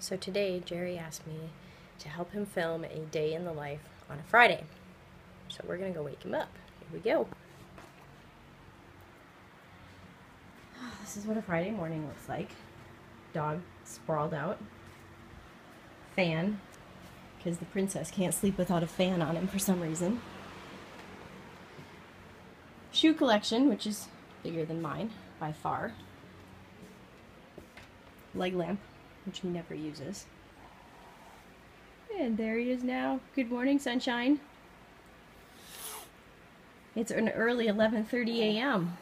So today, Jerry asked me to help him film a day in the life on a Friday. So we're going to go wake him up. Here we go. This is what a Friday morning looks like. Dog sprawled out. Fan, because the princess can't sleep without a fan on him for some reason. Shoe collection, which is bigger than mine by far. Leg lamp, which he never uses. And there he is now. Good morning, sunshine. It's an early 11:30 a.m.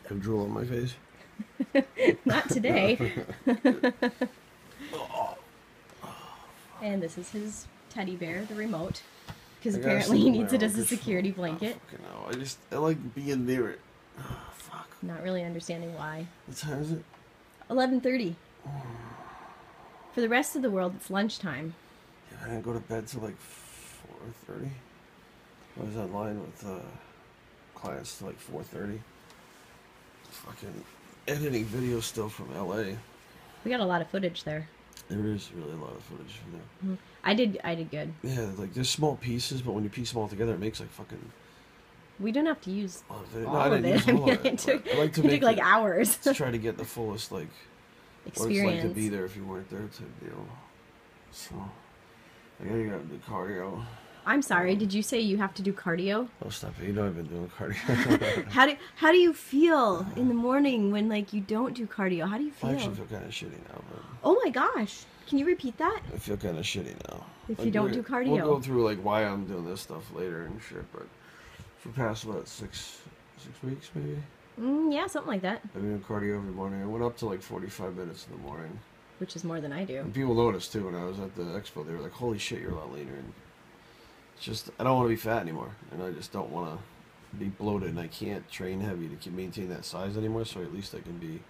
I have drool on my face. Not today. And this is his teddy bear, the remote. Because apparently he needs it as a security blanket. Oh, I like being near it. Oh, fuck. Not really understanding why. What time is it? 11:30. For the rest of the world, it's lunchtime. Yeah, I didn't go to bed till like 4:30. I was online with clients till like 4:30. Fucking editing videos still from LA. We got a lot of footage there. There is really a lot of footage from there. Mm-hmm. I did good. Yeah, like there's small pieces, but when you piece them all together, it makes like fucking. We don't have to use all of it. I mean, it took like hours. To try to get the fullest like experience. What it's like to be there if you weren't there type deal. So I gotta do cardio. I'm sorry. Did you say you have to do cardio? Oh, stop it! You know I've been doing cardio. How do you feel in the morning when like you don't do cardio? How do you feel? I actually feel kind of shitty now. But oh my gosh! Can you repeat that? I feel kind of shitty now. If you don't do cardio, we'll go through like why I'm doing this stuff later and shit. But for the past what 6 weeks maybe. Yeah, something like that. I've been doing cardio every morning. I went up to like 45 minutes in the morning. Which is more than I do. And people noticed too when I was at the expo. They were like, "Holy shit, you're a lot leaner." And it's just I don't want to be fat anymore, and I just don't want to be bloated, and I can't train heavy to maintain that size anymore. So at least I can be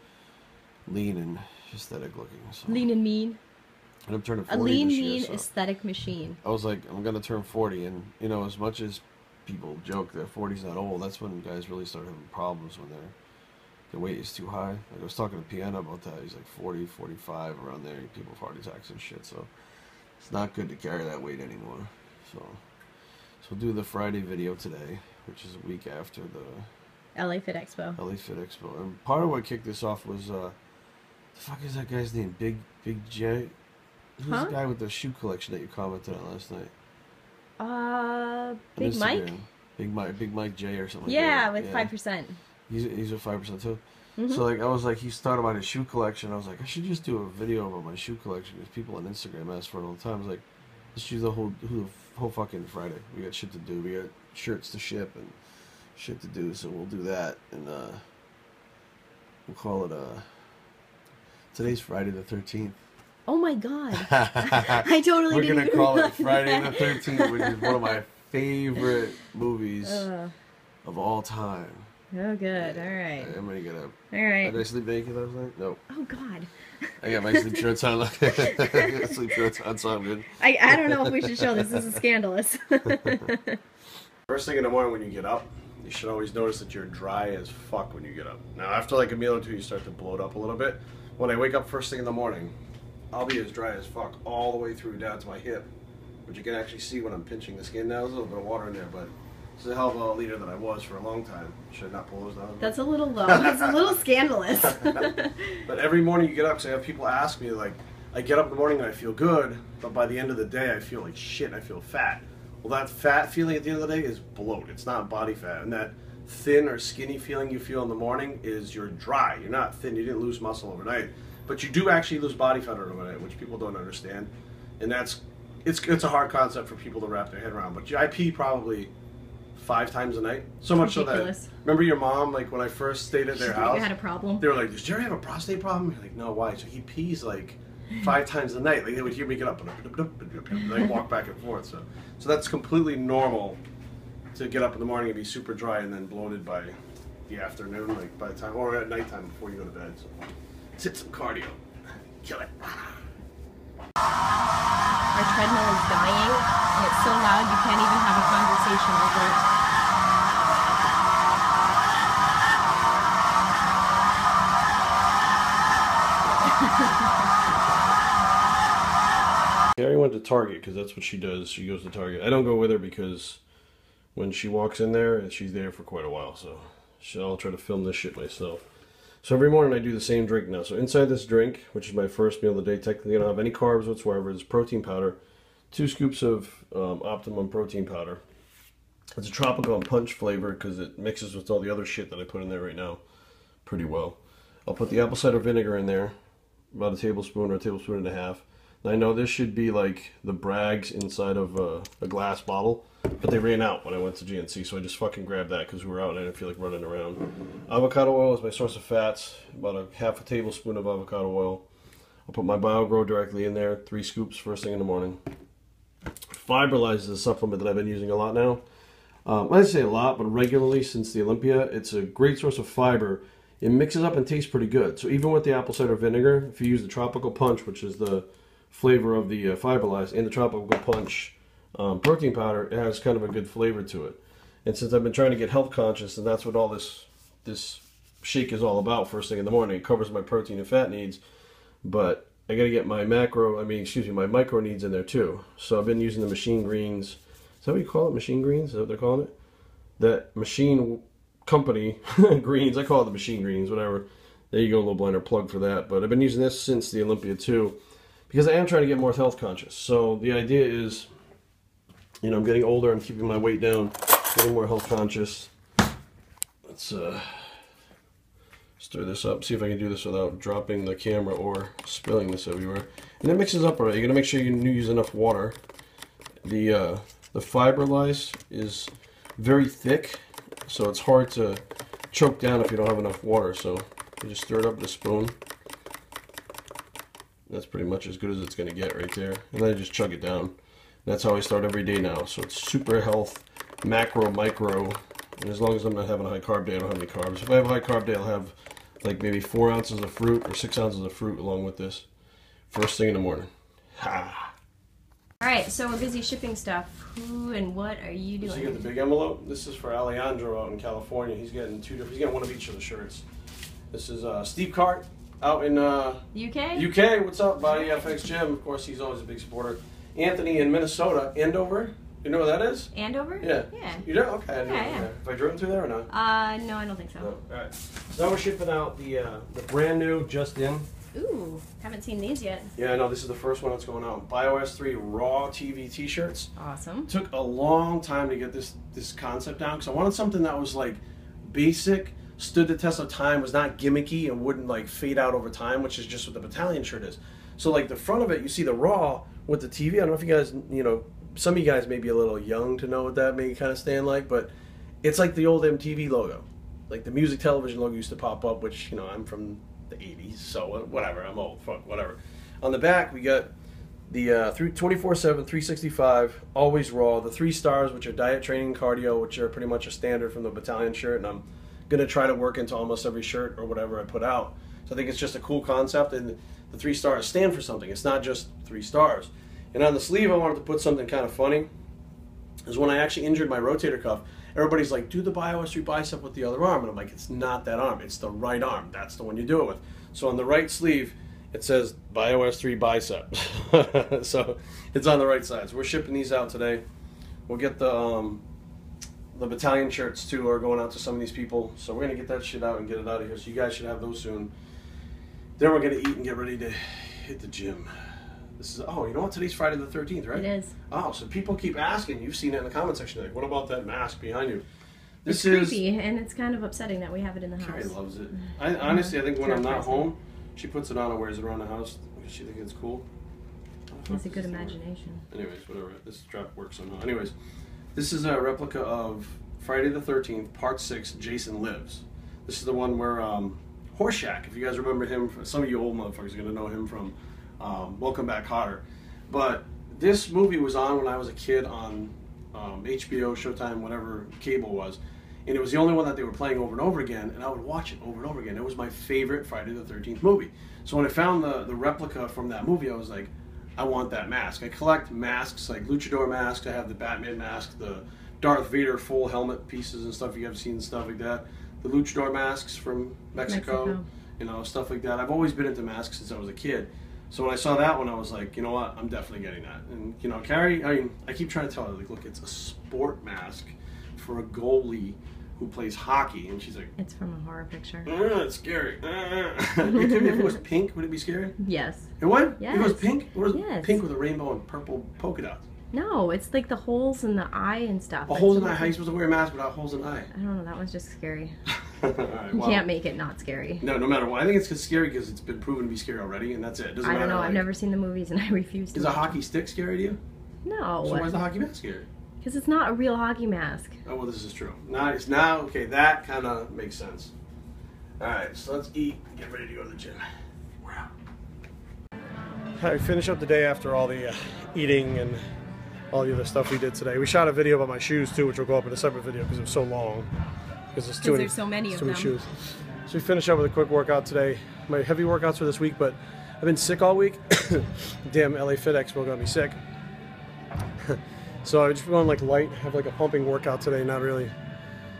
lean and aesthetic looking. So. Lean and mean. And I'm turning 40 a lean, this year, mean so aesthetic machine. I was like, I'm gonna turn 40, and you know, as much as people joke that 40's not old, that's when guys really start having problems when their weight is too high. Like I was talking to Piana about that. He's like 40, 45 around there. People with heart attacks and shit. So it's not good to carry that weight anymore. So we'll do the Friday video today, which is a week after the LA Fit Expo. LA Fit Expo. And part of what kicked this off was the fuck is that guy's name? Big J. Who's the guy with the shoe collection that you commented on last night? Big Mike? Big Mike J or something. Yeah, with 5%. He's with 5% too. Mm-hmm. So like I was like, he's thought about his shoe collection. I was like, I should just do a video about my shoe collection because people on Instagram ask for it all the time. I was like, let's do the whole fucking Friday. We got shit to do. We got shirts to ship and shit to do. So we'll do that and we'll call it today's Friday the 13th. Oh my god. I totally didn't. We're gonna call it Friday the 13th, which is one of my favorite movies of all time. Oh good, alright. I'm gonna get up. Alright. Did I sleep naked last night? No. Oh god. I got my sleep shirts on. I got sleep shirts on, so I'm good. I don't know if we should show this. This is scandalous. First thing in the morning when you get up, you should always notice that you're dry as fuck when you get up. Now after like a meal or two, you start to bloat up a little bit. When I wake up first thing in the morning, I'll be as dry as fuck all the way through down to my hip, which you can actually see when I'm pinching the skin now. There's a little bit of water in there, but this is a hell of a leader that I was for a long time. Should I not pull those down? That's a little low. That's a little scandalous. But every morning you get up, because I have people ask me, like, I get up in the morning and I feel good, but by the end of the day I feel like shit and I feel fat. Well, that fat feeling at the end of the day is bloat. It's not body fat. And that thin or skinny feeling you feel in the morning is you're dry. You're not thin. You didn't lose muscle overnight. But you do actually lose body fat overnight, which people don't understand. And it's a hard concept for people to wrap their head around. But I pee probably 5 times a night. So much ridiculous. So that, remember your mom, like when I first stayed at their house? You had a problem? They were like, does Jerry have a prostate problem? You're like, no, why? So he pees like 5 times a night. Like they would hear me get up and like walk back and forth. So that's completely normal to get up in the morning and be super dry and then bloated by the afternoon, like by the time, or at nighttime before you go to bed. So let's hit some cardio. Kill it. Our treadmill is dying, and it's so loud you can't even have a conversation over it. went to Target because that's what she does. She goes to Target. I don't go with her because when she walks in there, she's there for quite a while. So I'll try to film this shit myself. So every morning I do the same drink now. So inside this drink, which is my first meal of the day, technically I don't have any carbs whatsoever. It's protein powder, 2 scoops of Optimum protein powder. It's a tropical and punch flavor because it mixes with all the other shit that I put in there right now pretty well. I'll put the apple cider vinegar in there, about a tablespoon or a tablespoon and a half. Now I know this should be like the Bragg's inside of a glass bottle, but they ran out when I went to GNC, so I just fucking grabbed that because we were out and I didn't feel like running around. Avocado oil is my source of fats, about a half a tablespoon of avocado oil. I'll put my BioGrow directly in there, 3 scoops first thing in the morning. Fiberlize is a supplement that I've been using a lot now. I say a lot, but regularly since the Olympia. It's a great source of fiber. It mixes up and tastes pretty good. So even with the apple cider vinegar, if you use the Tropical Punch, which is the flavor of the Fiberlize, and the Tropical Punch protein powder, it has kind of a good flavor to it. And since I've been trying to get health conscious, and that's what all this shake is all about first thing in the morning, it covers my protein and fat needs, but I got to get my my micro needs in there too. So I've been using the Machine Greens. Is that what you call it? Machine Greens? Is that what they're calling it? That Machine Company Greens. I call it the Machine Greens, whatever. There you go, a little blender plug for that. But I've been using this since the Olympia too, because I am trying to get more health conscious. So the idea is, you know, I'm getting older and keeping my weight down, getting more health conscious. Let's stir this up, see if I can do this without dropping the camera or spilling this everywhere. And it mixes up alright. You're gonna make sure you use enough water. The Fiberlize is very thick, so it's hard to choke down if you don't have enough water. So you just stir it up with a spoon. That's pretty much as good as it's gonna get right there. And then I just chug it down. That's how I start every day now. So it's super health, macro, micro, and as long as I'm not having a high carb day, I don't have any carbs. If I have a high carb day, I'll have like maybe 4 ounces of fruit or 6 ounces of fruit along with this first thing in the morning. Ha! Alright, so we're busy shipping stuff. Who and what are you doing? So you get the big envelope. This is for Alejandro out in California. He's getting he's getting one of each of the shirts. This is Steve Cart out in UK? UK, what's up, Body FX Gym? Of course, he's always a big supporter. Anthony in Minnesota, Andover. You know where that is? Andover? Yeah. Yeah. You do? Okay. Yeah. Have I driven through there or not? No, I don't think so. No. Alright. So now we're shipping out the brand new, just in. Ooh, haven't seen these yet. Yeah, no, this is the first one that's going out. BioS3 Raw TV t-shirts. Awesome. Took a long time to get this concept down because I wanted something that was like basic, stood the test of time, was not gimmicky, and wouldn't like fade out over time, which is just what the battalion shirt is. So like the front of it, you see the Raw with the TV. I don't know if you guys, you know, some of you guys may be a little young to know what that may kind of stand like, but it's like the old MTV logo. Like the music television logo used to pop up, which, you know, I'm from the 80s, so whatever, I'm old, fuck, whatever. On the back, we got the 24/7, 365, always raw, the 3 stars, which are diet, training, cardio, which are pretty much a standard from the battalion shirt, and I'm going to try to work into almost every shirt or whatever I put out. So I think it's just a cool concept, and the 3 stars stand for something. It's not just 3 stars. And on the sleeve, I wanted to put something kind of funny. Is when I actually injured my rotator cuff, everybody's like, do the BioS3 bicep with the other arm. And I'm like, it's not that arm. It's the right arm. That's the one you do it with. So on the right sleeve, it says BioS3 bicep. So it's on the right side. So we're shipping these out today. We'll get the battalion shirts too are going out to some of these people. So we're going to get that shit out and get it out of here. So you guys should have those soon. Then we're going to eat and get ready to hit the gym. This is, oh, you know what? Today's Friday the 13th, right? It is. Oh, so people keep asking. You've seen it in the comment section. Like, what about that mask behind you? It's creepy, and it's kind of upsetting that we have it in the house. Kari loves it. Honestly, I think when I'm not home, she puts it on and wears it around the house because she thinks it's cool. It's a good imagination. Anyways, whatever. This strap works somehow. Anyways, this is a replica of Friday the 13th, Part 6, Jason Lives. This is the one where Horseshack, if you guys remember him, some of you old motherfuckers are going to know him from Welcome Back Kotter. But this movie was on when I was a kid on HBO, Showtime, whatever cable was. And it was the only one that they were playing over and over again, and I would watch it over and over again. It was my favorite Friday the 13th movie. So when I found the replica from that movie, I was like, I want that mask. I collect masks, like luchador masks. I have the Batman mask, the Darth Vader full helmet pieces and stuff. You have seen stuff like that. The luchador masks from Mexico. You know, stuff like that. I've always been into masks since I was a kid. So when I saw that one, I was like, you know what, I'm definitely getting that. And you know, Kari, I mean, I keep trying to tell her, like, look, it's a sport mask for a goalie who plays hockey, and she's like, it's from a horror picture. It's scary. If it was pink, would it be scary? Yes. It would? Yes. It was pink? Or was it Yes. pink with a rainbow and purple polka dots? No, it's like the holes in the eye and stuff. Holes in the eye? How are you supposed to wear a mask without holes in the eye? I don't know, that was just scary. Right, You well, can't make it not scary. No matter what. I think it's scary because it's been proven to be scary already, and that's it. It doesn't I don't matter, know, like, I've never seen the movies and I refuse to. Is a hockey stick scary to you? No. So why is the hockey mask scary? Because it's not a real hockey mask. Oh, well, this is true. Nice. Now, okay, that kind of makes sense. All right, so let's eat and get ready to go to the gym. We're out. All right, finish up the day after all the eating and all the other stuff we did today. We shot a video about my shoes, too, which will go up in a separate video because it was so long. Because there's so many of them. Shoes. So we finished up with a quick workout today. My heavy workouts for this week, but I've been sick all week. Damn, LA Fit Expo got me sick. So I just going like light, have like a pumping workout today, not really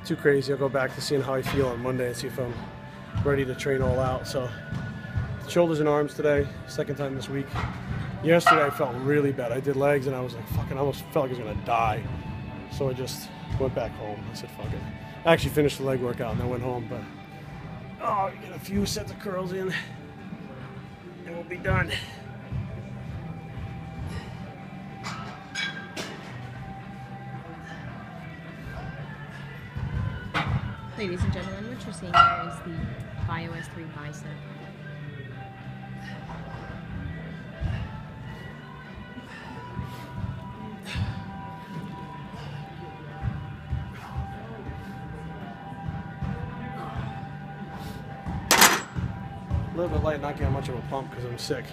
too crazy. I'll go back to seeing how I feel on Monday and see if I'm ready to train all out. So shoulders and arms today, second time this week. Yesterday I felt really bad. I did legs and I was like, fucking, I almost felt like I was gonna die. So I just went back home. I said, fuck it. I actually finished the leg workout and then went home, but oh, you get a few sets of curls in and we'll be done. Ladies and gentlemen, what you're seeing here is the Bios3 bicep. A little bit light, not getting much of a pump because I'm sick.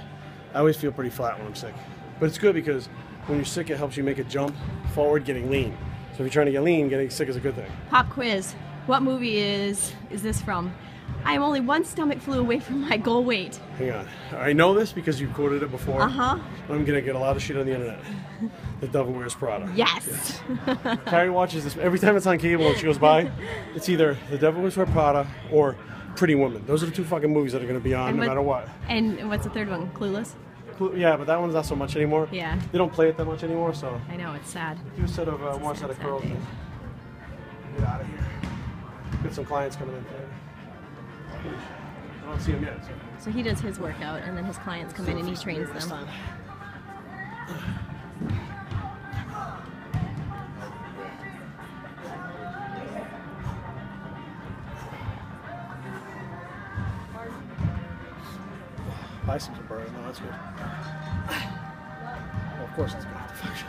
I always feel pretty flat when I'm sick. But it's good because when you're sick, it helps you make a jump forward getting lean. So if you're trying to get lean, getting sick is a good thing. Pop quiz. What movie is this from? I am only one stomach flu away from my goal weight. Hang on. I know this because you quoted it before. Uh-huh. I'm going to get a lot of shit on the internet. The Devil Wears Prada. Yes. Kari watches this. Every time it's on cable and she goes by, it's either The Devil Wears Prada or Pretty Woman. Those are the two fucking movies that are going to be on no matter what. And what's the third one? Clueless? Yeah, but that one's not so much anymore. Yeah. They don't play it that much anymore, so. I know, it's sad. Do a set of one set of sad curls. day. Get out of here. Get some clients coming in today. I don't see them yet. So he does his workout, and then his clients come in and he trains them. Biceps are burning. No, that's good. Well, of course it's going to have to function.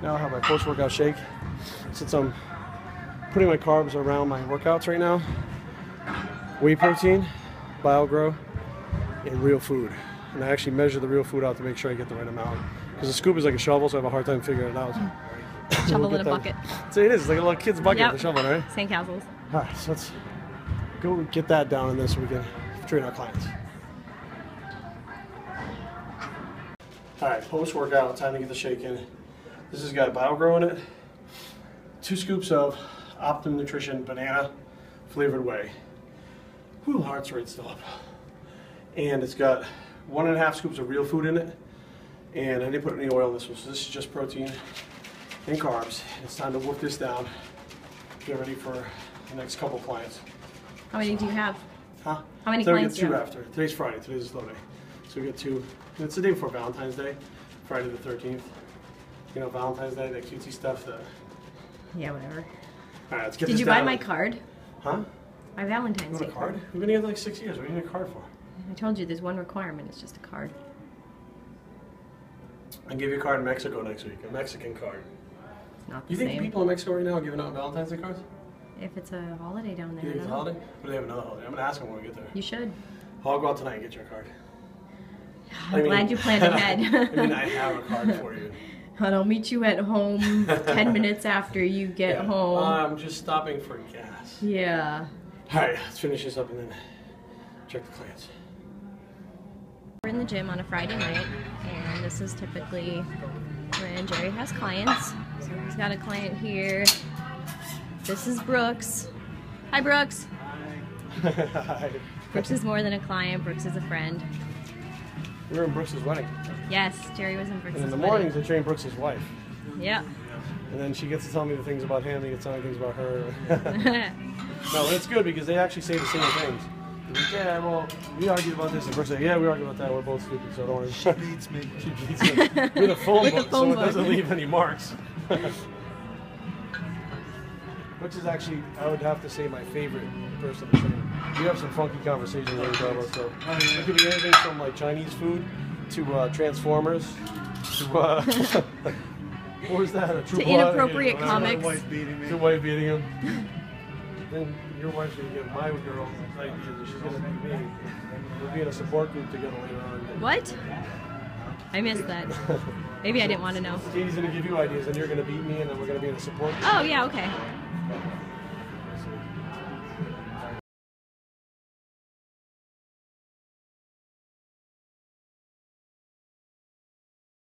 Now I have my post-workout shake. Since I'm putting my carbs around my workouts right now, whey protein, BioGrow, and real food. And I actually measure the real food out to make sure I get the right amount. Because the scoop is like a shovel, so I have a hard time figuring it out. Shovel in a bucket. So it is, it's like a little kid's bucket, Yep. the shovel, right? Sandcastles. All right, so let's go get that down in this so we can train our clients. All right, post-workout, time to get the shake in. This has got BioGrow in it, 2 scoops of Optimum Nutrition banana flavored whey. Whew, heart's rate still up. And it's got 1.5 scoops of real food in it. And I didn't put any oil in this one, so this is just protein and carbs. It's time to whoop this down. Get ready for the next couple clients. How many do you have? Huh? How many so clients we do get you 2 have? after. Today's Friday. Today's a slow day. So we get 2. It's the day before Valentine's Day, Friday the 13th. You know, Valentine's Day, that cutesy stuff. Yeah, whatever. All right, let's get Did this you down. buy my card? Huh? My Valentine's You Day want a card? We've been together like 6 years. What do you need a card for? I told you there's one requirement. It's just a card. I'll give you a card in Mexico next week. A Mexican card. It's not the You think same. people in Mexico right now are giving out Valentine's Day cards? If it's a holiday down there, You I think it's a don't know. holiday? Or do they have another holiday? I'm going to ask them when we get there. You should. I'll go out tonight and get your card. I'm glad you planned ahead. I mean, I have a card for you. And I'll meet you at home 10 minutes after you get home. I'm just stopping for gas. Yeah. All right, let's finish this up and then check the clients. We're in the gym on a Friday night, and this is typically when Jerry has clients. So he's got a client here. This is Brooks. Hi, Brooks. Hi. Brooks is more than a client. Brooks is a friend. We were in Brooks' wedding. Yes, Jerry was in Brooks' And in the wedding. mornings, I train Brooks' wife. Yeah. And then she gets to tell me the things about him, he gets to tell me things about her. No, and it's good because they actually say the same things. They're like, yeah, well, we argued about this. And Brooks said, yeah, we argued about that. We're both stupid, so don't worry. She beats me. She beats me. With a phone book, so it doesn't leave any marks. Which is actually, I would have to say, my favorite person to train. You have some funky conversations when you talk about stuff. It could be anything from like Chinese food to Transformers to what was that? To inappropriate comics. To wife beating him. Then your wife's gonna get my girl ideas, and she's gonna be me. We'll be in a support group together later on. What? I missed that. Maybe I didn't want to know. Katie's gonna give you ideas, and you're gonna beat me, and then we're gonna be in a support group. Oh yeah, okay.